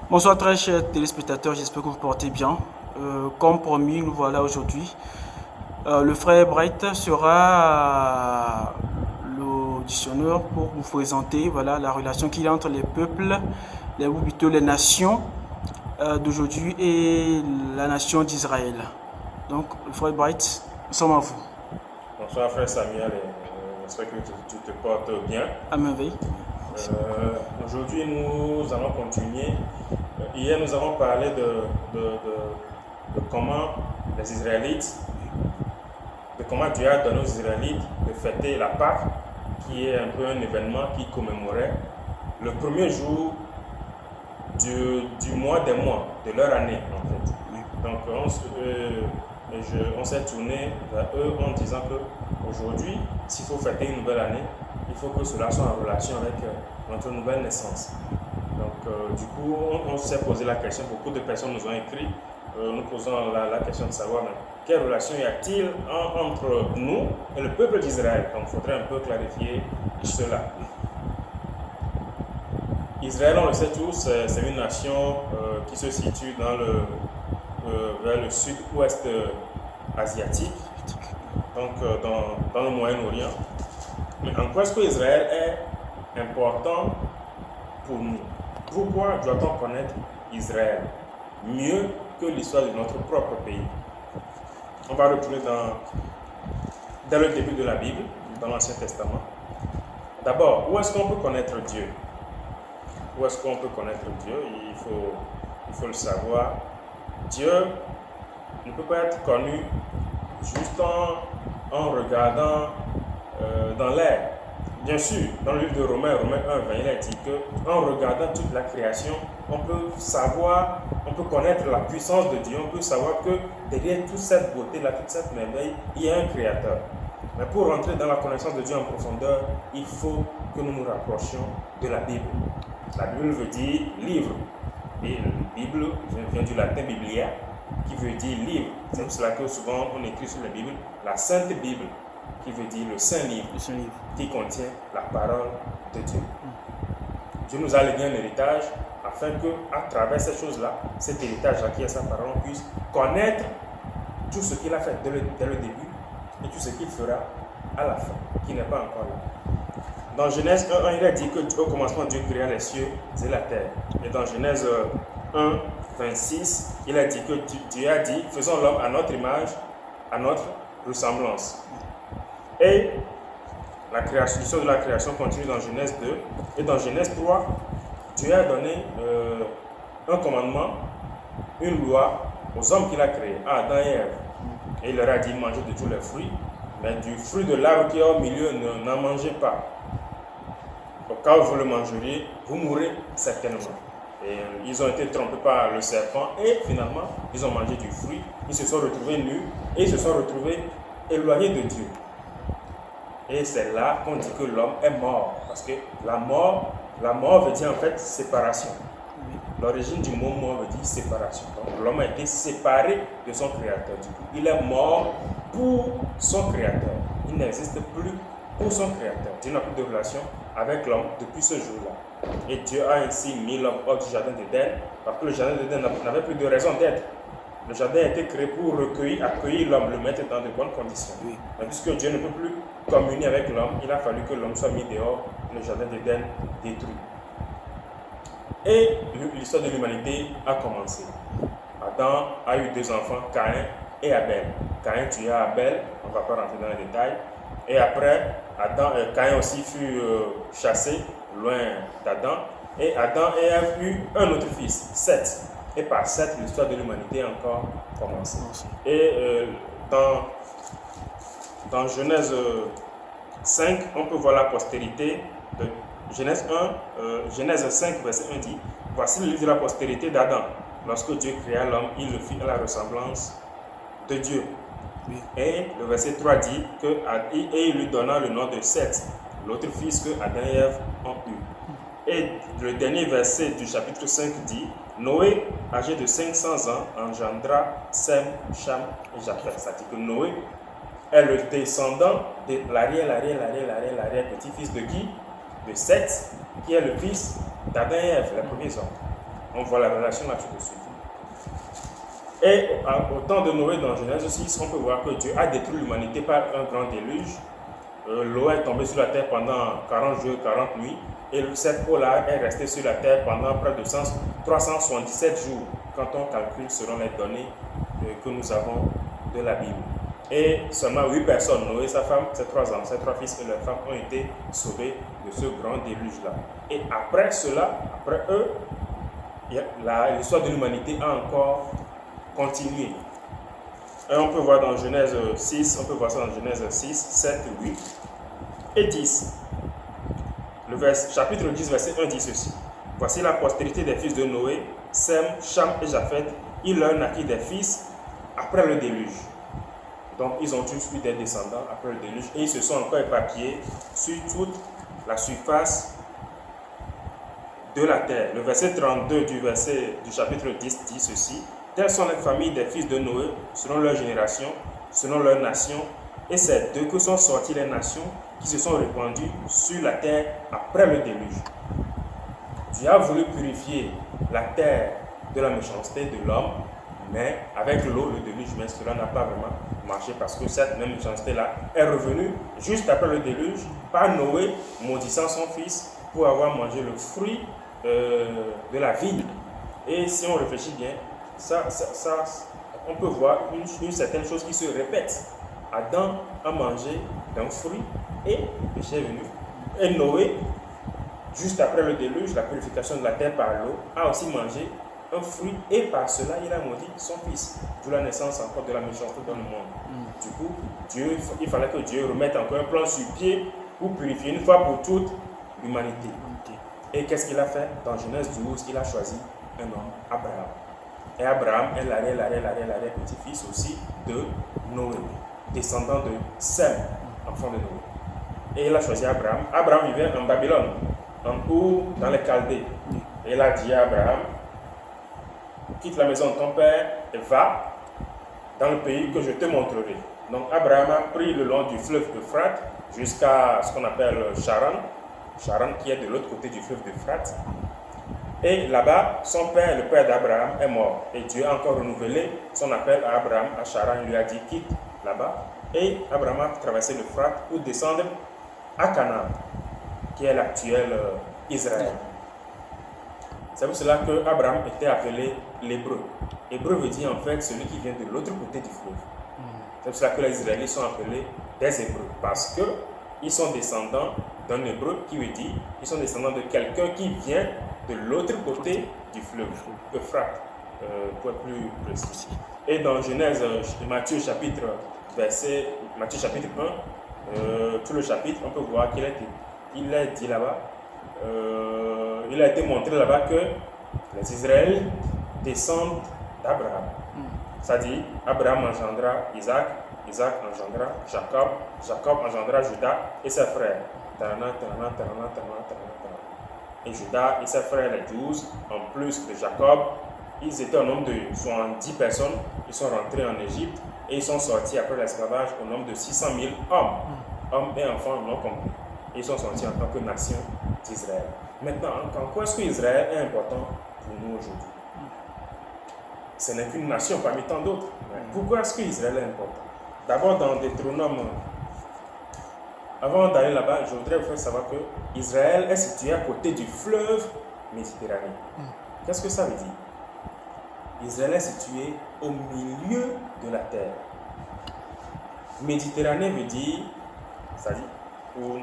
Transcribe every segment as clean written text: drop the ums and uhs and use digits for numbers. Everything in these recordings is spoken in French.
Bonsoir très chers téléspectateurs, j'espère que vous portez bien. Comme promis, nous voilà aujourd'hui. Le frère Bright sera l'auditionneur pour vous présenter la relation qu'il y a entre les peuples, ou plutôt les nations d'aujourd'hui et la nation d'Israël. Donc, le frère Bright, nous sommes à vous. Bonsoir frère Samuel, j'espère que tu te portes bien. À merveille. Aujourd'hui, nous allons continuer. Hier, nous avons parlé de comment les Israélites, de comment Dieu a donné aux Israélites de fêter la Pâque, qui est un peu un événement qui commémorait le premier jour du mois des mois, de leur année en fait. Donc on s'est tourné vers eux en disant qu'aujourd'hui, s'il faut fêter une nouvelle année, il faut que cela soit en relation avec notre nouvelle naissance. Donc du coup, on s'est posé la question, beaucoup de personnes nous ont écrit, nous posant la question de savoir quelle relation y a-t-il entre nous et le peuple d'Israël. Donc il faudrait un peu clarifier cela. Israël, on le sait tous, c'est une nation qui se situe vers le sud-ouest asiatique, donc dans le Moyen-Orient. Mais en quoi est-ce que Israël est important pour nous? Pourquoi doit-on connaître Israël mieux que l'histoire de notre propre pays? On va retourner dès le début de la Bible, dans l'Ancien Testament. D'abord, où est-ce qu'on peut connaître Dieu? Où est-ce qu'on peut connaître Dieu? Il faut le savoir. Dieu ne peut pas être connu juste en regardant dans l'air. Bien sûr, dans le livre de Romains 1:20, il a dit qu'en regardant toute la création, on peut savoir, on peut connaître la puissance de Dieu, on peut savoir que derrière toute cette beauté-là, toute cette merveille, il y a un créateur. Mais pour rentrer dans la connaissance de Dieu en profondeur, il faut que nous nous rapprochions de la Bible. La Bible veut dire livre. Et la Bible vient du latin biblia, qui veut dire livre. C'est pour cela que souvent on écrit sur la Bible la Sainte Bible, qui veut dire le Saint Livre, qui contient la parole de Dieu. Dieu nous a légué un héritage afin qu'à travers ces choses-là, cet héritage-là qui est sa parole, on puisse connaître tout ce qu'il a fait dès le début et tout ce qu'il fera à la fin, qui n'est pas encore là. Dans Genèse 1:1, il a dit qu'au commencement, Dieu créa les cieux et la terre. Et dans Genèse 1:26, il a dit que Dieu a dit, faisons l'homme à notre image, à notre ressemblance. Et l'histoire de la création continue dans Genèse 2. Et dans Genèse 3, Dieu a donné un commandement, une loi aux hommes qu'il a créés, à Adam et Ève. Et il leur a dit de manger de tous les fruits, mais du fruit de l'arbre qui est au milieu, n'en mangez pas. Au cas où vous le mangeriez, vous mourrez certainement. Et ils ont été trompés par le serpent et finalement, ils ont mangé du fruit. Ils se sont retrouvés nus et ils se sont retrouvés éloignés de Dieu. Et c'est là qu'on dit que l'homme est mort. Parce que la mort veut dire en fait séparation. L'origine du mot mort veut dire séparation. Donc l'homme a été séparé de son créateur. Du coup, il est mort pour son créateur. Il n'existe plus pour son créateur. Dieu n'a plus de relation avec l'homme depuis ce jour-là. Et Dieu a ainsi mis l'homme hors du jardin d'Éden, parce que le jardin d'Éden n'avait plus de raison d'être. Le jardin a été créé pour accueillir l'homme, le mettre dans de bonnes conditions. Oui. Mais puisque Dieu ne peut plus communier avec l'homme, il a fallu que l'homme soit mis dehors, le jardin d'Éden détruit. Et l'histoire de l'humanité a commencé. Adam a eu 2 enfants, Caïn et Abel. Caïn tua Abel, on ne va pas rentrer dans les détails. Et après, Caïn aussi fut chassé loin d'Adam. Et Adam et Ève eurent un autre fils, Seth. Et par Seth, l'histoire de l'humanité a encore commencé. Et dans Genèse 5, on peut voir la postérité de Genèse 5, verset 1 dit, voici le livre de la postérité d'Adam. Lorsque Dieu créa l'homme, il le fit à la ressemblance de Dieu. Oui. Et le verset 3 dit et il lui donna le nom de Seth, l'autre fils que Adam et Ève ont eu. Et le dernier verset du chapitre 5 dit, Noé, âgé de 500 ans, engendra Sem, Cham et Japheth. C'est-à-dire que Noé est le descendant de l'arrière-petit-fils de qui? De Seth, qui est le fils d'Adam et Ève, les premiers hommes. On voit la relation là tout de suite. Et au temps de Noé dans Genèse 6, on peut voir que Dieu a détruit l'humanité par un grand déluge. L'eau est tombée sur la terre pendant 40 jours, 40 nuits. Et cette eau-là est restée sur la terre pendant près de 377 jours, quand on calcule selon les données que nous avons de la Bible. Et seulement 8 personnes, Noé, sa femme, ses 3 ans, ses 3 fils et leurs femmes, ont été sauvés de ce grand déluge-là. Et après cela, après eux, l'histoire de l'humanité a encore continué. Et on peut voir dans Genèse 6, on peut voir ça dans Genèse 6, 7, 8 et 10. Chapitre 10, verset 1 dit ceci. Voici la postérité des fils de Noé, Sem, Cham et Japheth. Il leur naquit des fils après le déluge. Donc ils ont tous eu des descendants après le déluge et ils se sont encore éparpillés sur toute la surface de la terre. Le verset 32 du chapitre 10 dit ceci. Telles sont les familles des fils de Noé, selon leur génération, selon leur nation, et c'est d'eux que sont sorties les nations qui se sont répandues sur la terre après le déluge. Dieu a voulu purifier la terre de la méchanceté de l'homme, mais avec l'eau, le déluge, mais cela n'a pas vraiment marché parce que cette même méchanceté-là est revenue juste après le déluge par Noé, maudissant son fils pour avoir mangé le fruit de la vigne. Et si on réfléchit bien, on peut voir une certaine chose qui se répète. Adam a mangé d'un fruit et le péché est venu. Et Noé, juste après le déluge, la purification de la terre par l'eau, a aussi mangé un fruit et par cela il a maudit son fils. D'où la naissance encore de la méchanceté dans le monde. Du coup, il fallait que Dieu remette encore un plan sur pied pour purifier une fois pour toutes l'humanité. Et qu'est-ce qu'il a fait? Dans Genèse 12, il a choisi un homme, Abraham. Et Abraham est l'arrière-petit-fils aussi de Noé, descendant de Sem, enfant de Noé. Et il a choisi Abraham. Abraham vivait en Babylone, ou dans les Chaldées. Et il a dit à Abraham, quitte la maison de ton père et va dans le pays que je te montrerai. Donc Abraham a pris le long du fleuve Euphrate jusqu'à ce qu'on appelle Charan qui est de l'autre côté du fleuve Euphrate. Et là-bas, son père, le père d'Abraham, est mort. Et Dieu a encore renouvelé son appel à Abraham, à Charan. Il lui a dit, quitte là-bas. Et Abraham a traversé l'Euphrate pour descendre à Canaan, qui est l'actuel Israël. C'est pour cela qu'Abraham était appelé l'Hébreu. Hébreu veut dire en fait celui qui vient de l'autre côté du fleuve. C'est pour cela que les Israéliens sont appelés des Hébreux. Parce qu'ils sont descendants d'un Hébreu qui veut dire qu'ils sont descendants de quelqu'un qui vient de l'autre côté du fleuve, Euphrate, pour être plus précis. Et dans Genèse, Matthieu chapitre 1, tout le chapitre, on peut voir qu'il est dit là-bas, il a été montré là-bas que les Israéliens descendent d'Abraham. C'est-à-dire, Abraham engendra Isaac, Isaac engendra Jacob, Jacob engendra Judas et ses frères. Et Judas et ses frères, les 12, en plus de Jacob, ils étaient au nombre de 70 personnes. Ils sont rentrés en Égypte et ils sont sortis après l'esclavage au nombre de 600 000 hommes et enfants non compris. Ils sont sortis en tant que nation d'Israël. Maintenant, en quoi est-ce que Israël est important pour nous aujourd'hui? Ce n'est qu'une nation parmi tant d'autres. Pourquoi est-ce que Israël est important? D'abord, dans Deutéronome, avant d'aller là-bas, je voudrais vous faire savoir que Israël est situé à côté du fleuve Méditerranée. Qu'est-ce que ça veut dire? Israël est situé au milieu de la terre. Méditerranée veut dire, c'est-à-dire, pour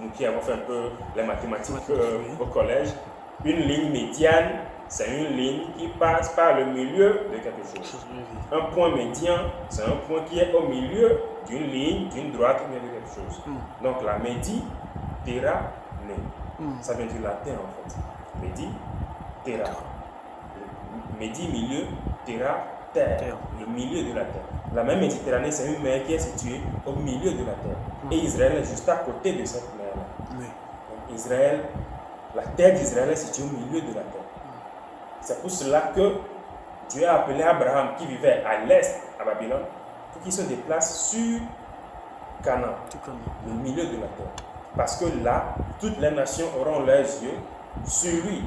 nous qui avons fait un peu les mathématiques au collège, une ligne médiane, c'est une ligne qui passe par le milieu de quelque chose. Un point médian, c'est un point qui est au milieu d'une ligne, d'une droite ou de quelque chose. Donc la Méditerranée, ça vient du latin en fait. Méditerra. Médi, milieu, terra, terre. Le milieu de la terre. La mer Méditerranée, c'est une mer qui est située au milieu de la terre. Et Israël est juste à côté de cette mer-là. Donc Israël, la terre d'Israël est située au milieu de la terre. C'est pour cela que Dieu a appelé Abraham, qui vivait à l'est, à Babylone, pour qu'il se déplace sur Canaan, le milieu de la terre. Parce que là, toutes les nations auront leurs yeux sur lui.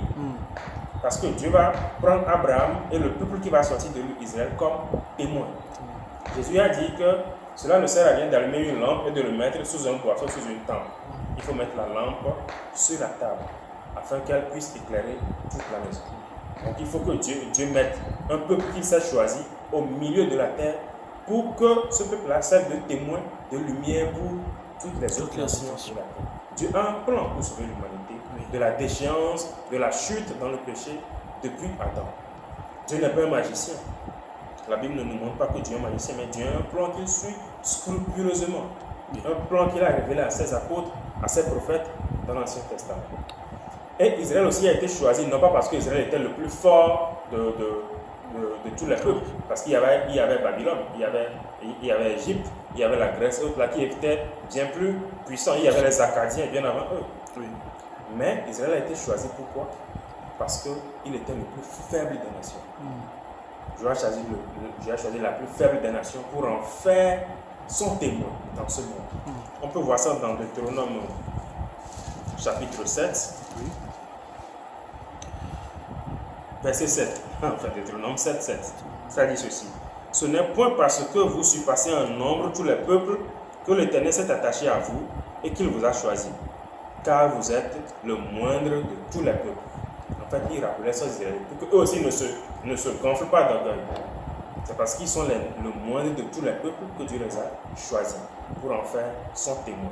Parce que Dieu va prendre Abraham et le peuple qui va sortir de lui, Israël, comme témoin. Jésus a dit que cela ne sert à rien d'allumer une lampe et de le mettre sous un boisseau, sous une tente. Il faut mettre la lampe sur la table afin qu'elle puisse éclairer toute la maison. Donc il faut que Dieu mette un peuple qu'il s'est choisi au milieu de la terre pour que ce peuple-là serve de témoin, de lumière pour toutes les autres nations sur la terre. Dieu a un plan pour sauver l'humanité, de la déchéance, de la chute dans le péché depuis Adam. Dieu n'est pas un magicien. La Bible ne nous montre pas que Dieu est un magicien, mais Dieu a un plan qu'il suit scrupuleusement. Un plan qu'il a révélé à ses apôtres, à ses prophètes dans l'Ancien Testament. Et Israël aussi a été choisi, non pas parce qu'Israël était le plus fort de tous les peuples, parce qu'il y avait Babylone, il y avait Égypte, il y avait la Grèce, autres là qui étaient bien plus puissants, il y avait les Acadiens bien avant eux. Oui. Mais Israël a été choisi pourquoi? Parce qu'il était le plus faible des nations. Dieu a choisi la plus faible des nations pour en faire son témoin dans ce monde. On peut voir ça dans Deutéronome chapitre 7. Oui. Verset 7. Enfin, Deutéronome 7, 7. Ça dit ceci. Ce n'est point parce que vous surpassez en nombre tous les peuples que l'Éternel s'est attaché à vous et qu'il vous a choisi. Car vous êtes le moindre de tous les peuples. En fait, il rappelait ça aux Israélites pour qu'eux aussi ne se gonflent pas d'orgueil. C'est parce qu'ils sont le moindre de tous les peuples que Dieu les a choisis pour en faire son témoin.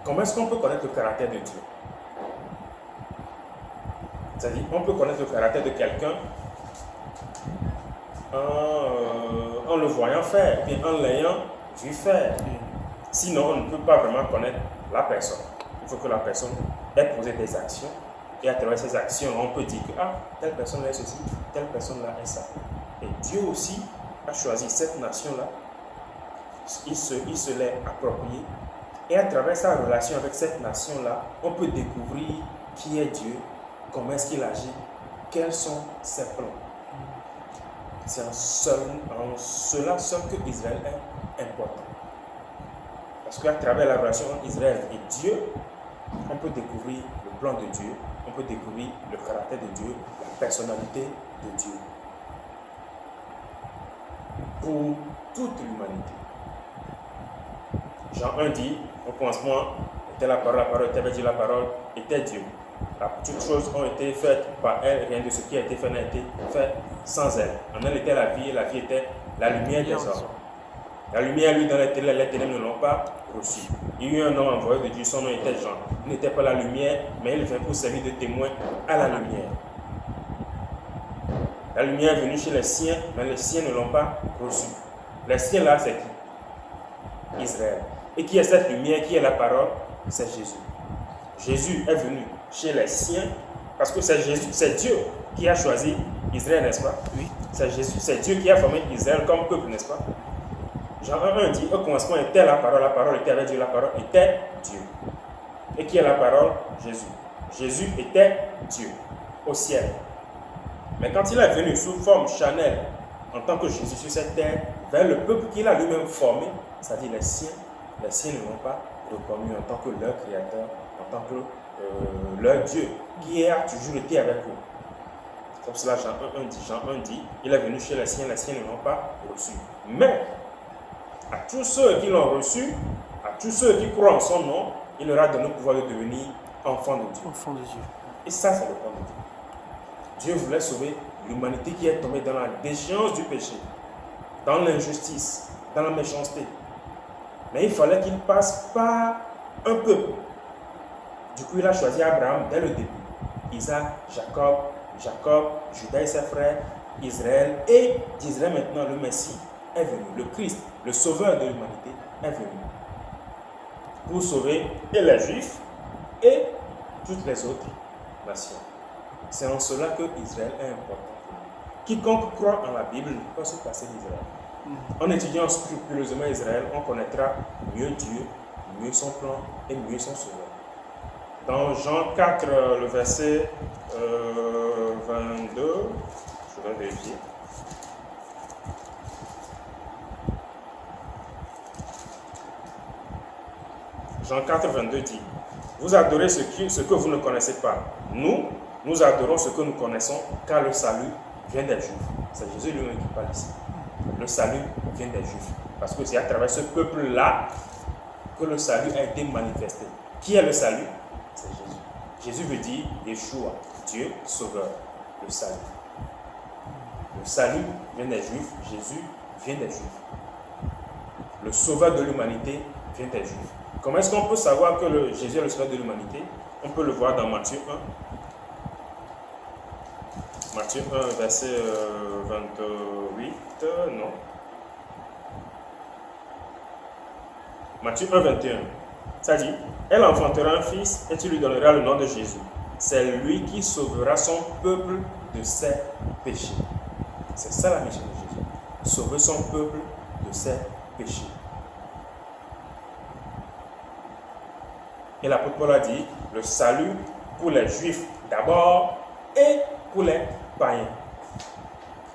Comment est-ce qu'on peut connaître le caractère de Dieu? C'est-à-dire, on peut connaître le caractère de quelqu'un en le voyant faire, et en l'ayant vu faire. Sinon, on ne peut pas vraiment connaître la personne. Il faut que la personne ait posé des actions, et à travers ces actions, on peut dire que telle personne est ceci, telle personne là est ça. Et Dieu aussi a choisi cette nation-là, il se l'est approprié, et à travers sa relation avec cette nation-là, on peut découvrir qui est Dieu, comment est-ce qu'il agit, quels sont ses plans. C'est en cela seul que Israël est important. Parce qu'à travers la relation entre Israël et Dieu, on peut découvrir le plan de Dieu, on peut découvrir le caractère de Dieu, la personnalité de Dieu. Pour toute l'humanité. Jean 1 dit, au commencement était la parole était avec Dieu, la parole était Dieu. Toutes choses ont été faites par elle, rien de ce qui a été fait n'a été fait sans elle. En elle était la vie, et la vie était la lumière des hommes. La lumière, lui, dans les ténèbres ne l'ont pas reçue. Il y a eu un homme envoyé de Dieu, son nom était Jean. Il n'était pas la lumière, mais il vint pour servir de témoin à la lumière. La lumière est venue chez les siens, mais les siens ne l'ont pas reçue. Les siens là, c'est qui? Israël. Et qui est cette lumière, qui est la parole? C'est Jésus. Jésus est venu chez les siens, parce que c'est Jésus, c'est Dieu qui a choisi Israël, n'est-ce pas? Oui. C'est Jésus, c'est Dieu qui a formé Israël comme peuple, n'est-ce pas? Jean 1 dit, au commencement était la parole était avec Dieu, la parole était Dieu. Et qui est la parole? Jésus. Jésus était Dieu, au ciel. Mais quand il est venu sous forme charnelle, en tant que Jésus sur cette terre, vers le peuple qu'il a lui-même formé, c'est-à-dire les siens ne l'ont pas reconnu en tant que leur créateur, en tant que leur Dieu, qui a toujours été avec eux. C'est comme cela Jean 1 dit, il est venu chez les siens ne l'ont pas reçu. Mais, à tous ceux qui l'ont reçu, à tous ceux qui croient en son nom, il leur a donné le pouvoir de devenir enfants de Dieu. Enfants de Dieu. Et ça, c'est le plan de Dieu. Dieu voulait sauver l'humanité qui est tombée dans la déchéance du péché, dans l'injustice, dans la méchanceté. Mais il fallait qu'il passe par un peuple. Du coup, il a choisi Abraham dès le début. Isaac, Jacob, Judas et ses frères, Israël. Et d'Israël maintenant, le Messie est venu. Le Christ, le sauveur de l'humanité, est venu. Pour sauver et les Juifs et toutes les autres nations. C'est en cela que Israël est important. Quiconque croit en la Bible ne peut se passer d'Israël. En étudiant scrupuleusement Israël, on connaîtra mieux Dieu, mieux son plan et mieux son sauveur. Dans Jean 4, le verset 22, je vais vérifier. Jean 4, 22 dit, « Vous adorez ce que vous ne connaissez pas. Nous, nous adorons ce que nous connaissons, car le salut vient des Juifs. C'est Jésus lui-même qui parle ici. Le salut vient des Juifs. Parce que c'est à travers ce peuple-là que le salut a été manifesté. Qui est le salut? C'est Jésus. Jésus veut dire Yeshua, Dieu sauveur, le salut. Le salut vient des Juifs, Jésus vient des Juifs. Le sauveur de l'humanité vient des Juifs. Comment est-ce qu'on peut savoir que Jésus est le sauveur de l'humanité? On peut le voir dans Matthieu 1. Matthieu 1, verset 28, non. Matthieu 1, 21. Ça dit, elle enfantera un fils et tu lui donneras le nom de Jésus. C'est lui qui sauvera son peuple de ses péchés. C'est ça la mission de Jésus. Sauver son peuple de ses péchés. Et l'apôtre Paul a dit, le salut pour les Juifs d'abord et pour les païens.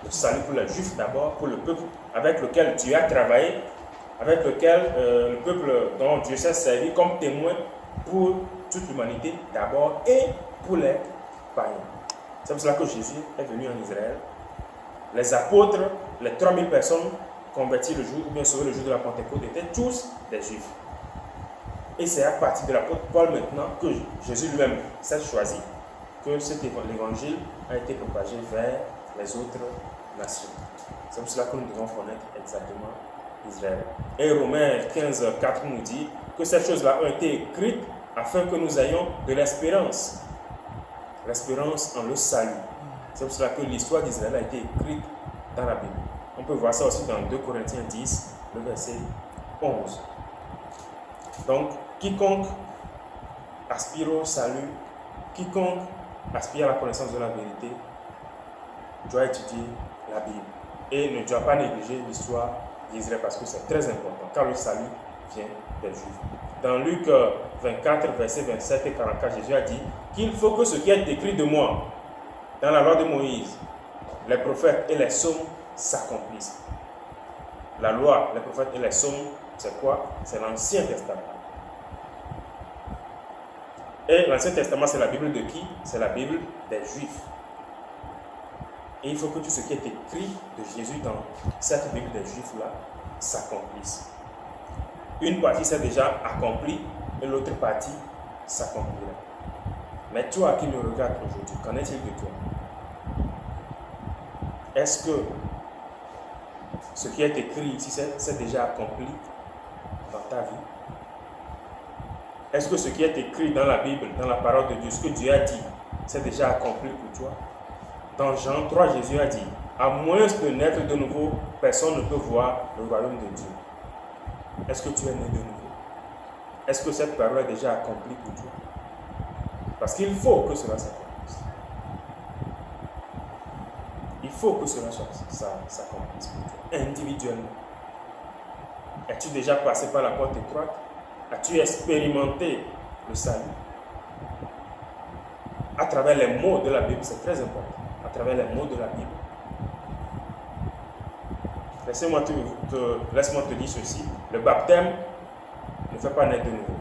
Le salut pour les Juifs d'abord, pour le peuple avec lequel Dieu a travaillé, avec lequel le peuple dont Dieu s'est servi comme témoin pour toute l'humanité d'abord et pour les païens. C'est pour cela que Jésus est venu en Israël. Les apôtres, les 3000 personnes converties le jour, ou bien sauvées le jour de la Pentecôte, étaient tous des Juifs. Et c'est à partir de l'apôtre Paul maintenant que Jésus lui-même s'est choisi, que l'évangile a été propagé vers les autres nations. C'est pour cela que nous devons connaître exactement Israël. Et Romains 15, 4 nous dit que ces choses-là ont été écrites afin que nous ayons de l'espérance. L'espérance en le salut. C'est pour cela que l'histoire d'Israël a été écrite dans la Bible. On peut voir ça aussi dans 2 Corinthiens 10, le verset 11. Donc, quiconque aspire au salut, quiconque aspire à la connaissance de la vérité, doit étudier la Bible. Et ne doit pas négliger l'histoire d'Israël parce que c'est très important, car le salut vient des Juifs. Dans Luc 24, versets 27 et 44, Jésus a dit qu'il faut que ce qui est écrit de moi dans la loi de Moïse, les prophètes et les psaumes s'accomplissent. La loi, les prophètes et les psaumes, c'est quoi? C'est l'Ancien Testament. Et l'Ancien Testament, c'est la Bible de qui? C'est la Bible des Juifs. Et il faut que tout ce qui est écrit de Jésus dans cette Bible des Juifs-là s'accomplisse. Une partie s'est déjà accomplie et l'autre partie s'accomplira. Mais toi qui me regardes aujourd'hui, qu'en est-il de toi? Est-ce que ce qui est écrit ici c'est déjà accompli dans ta vie? Est-ce que ce qui est écrit dans la Bible, dans la parole de Dieu, ce que Dieu a dit, c'est déjà accompli pour toi? Dans Jean 3, Jésus a dit, à moins de naître de nouveau, personne ne peut voir le royaume de Dieu. Est-ce que tu es né de nouveau? Est-ce que cette parole est déjà accomplie pour toi? Parce qu'il faut que cela s'accomplisse. Il faut que cela s'accomplisse pour toi, individuellement. Es-tu déjà passé par la porte étroite? As-tu expérimenté le salut? À travers les mots de la Bible, c'est très important. À travers les mots de la Bible. Laisse-moi te dire ceci. Le baptême ne fait pas naître de nouveau.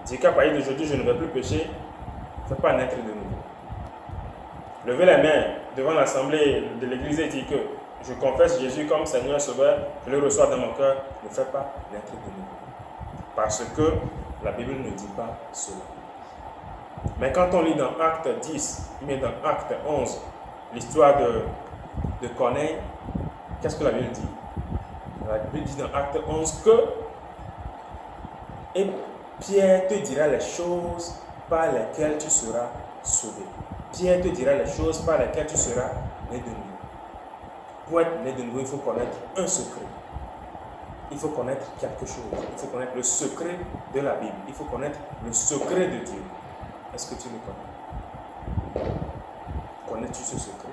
Dis qu'à partir d'aujourd'hui, je ne vais plus pécher, ne fait pas naître de nouveau. Lever les mains devant l'assemblée de l'église et dire que je confesse Jésus comme Seigneur Sauveur, je le reçois dans mon cœur, ne fait pas naître de nouveau. Parce que la Bible ne dit pas cela. Mais quand on lit dans Acte 10, mais dans Acte 11, l'histoire de Corneille, qu'est-ce que la Bible dit? La Bible dit dans Acte 11 que et Pierre te dira les choses par lesquelles tu seras sauvé. Pierre te dira les choses par lesquelles tu seras né de nouveau. Pour être né de nouveau, il faut connaître un secret. Il faut connaître quelque chose. Il faut connaître le secret de la Bible. Il faut connaître le secret de Dieu. Est-ce que tu le connais? Connais-tu ce secret?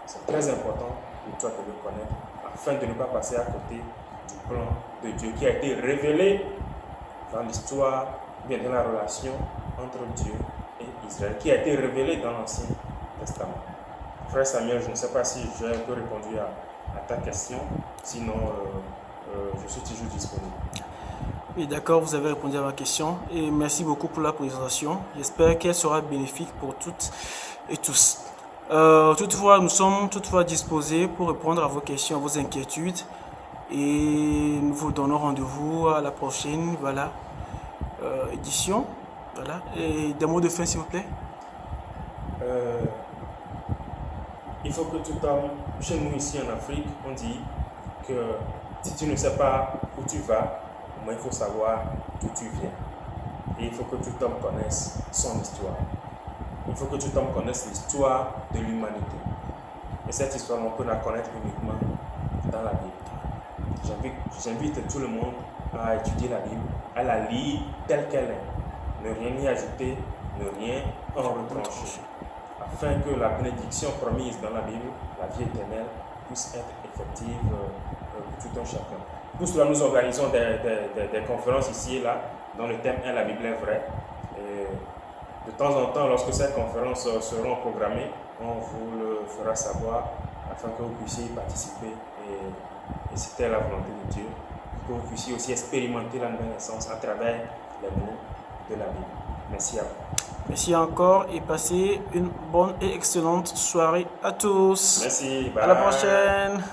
C'est très important pour toi de le connaître afin de ne pas passer à côté du plan de Dieu qui a été révélé dans l'histoire, bien dans la relation entre Dieu et Israël, qui a été révélé dans l'Ancien Testament. Frère Samuel, je ne sais pas si j'ai un peu répondu à ta question, sinon je suis toujours disponible. Oui, d'accord, vous avez répondu à ma question et merci beaucoup pour la présentation. J'espère qu'elle sera bénéfique pour toutes et tous. Toutefois, nous sommes toutefois disposés pour répondre à vos questions, à vos inquiétudes et nous vous donnons rendez-vous à la prochaine édition. Voilà. Et des mots de fin, s'il vous plaît. Il faut que tout homme, chez nous ici en Afrique, on dit que si tu ne sais pas où tu vas, au moins il faut savoir d'où tu viens. Et il faut que tout homme connaisse son histoire. Il faut que tout homme connaisse l'histoire de l'humanité. Et cette histoire, on peut la connaître uniquement dans la Bible. J'invite tout le monde à étudier la Bible, à la lire telle qu'elle est. Ne rien y ajouter, ne rien en retrancher. Afin que la bénédiction promise dans la Bible, la vie éternelle, puisse être effective pour tout un chacun. Pour cela, nous organisons des conférences ici et là, dont le thème est la Bible est vraie. Et de temps en temps, lorsque ces conférences seront programmées, on vous le fera savoir afin que vous puissiez y participer. Et c'était la volonté de Dieu, que vous puissiez aussi expérimenter la nouvelle naissance à travers les mots de la Bible. Merci à vous. Merci encore et passez une bonne et excellente soirée à tous. Merci. Bye. À la prochaine.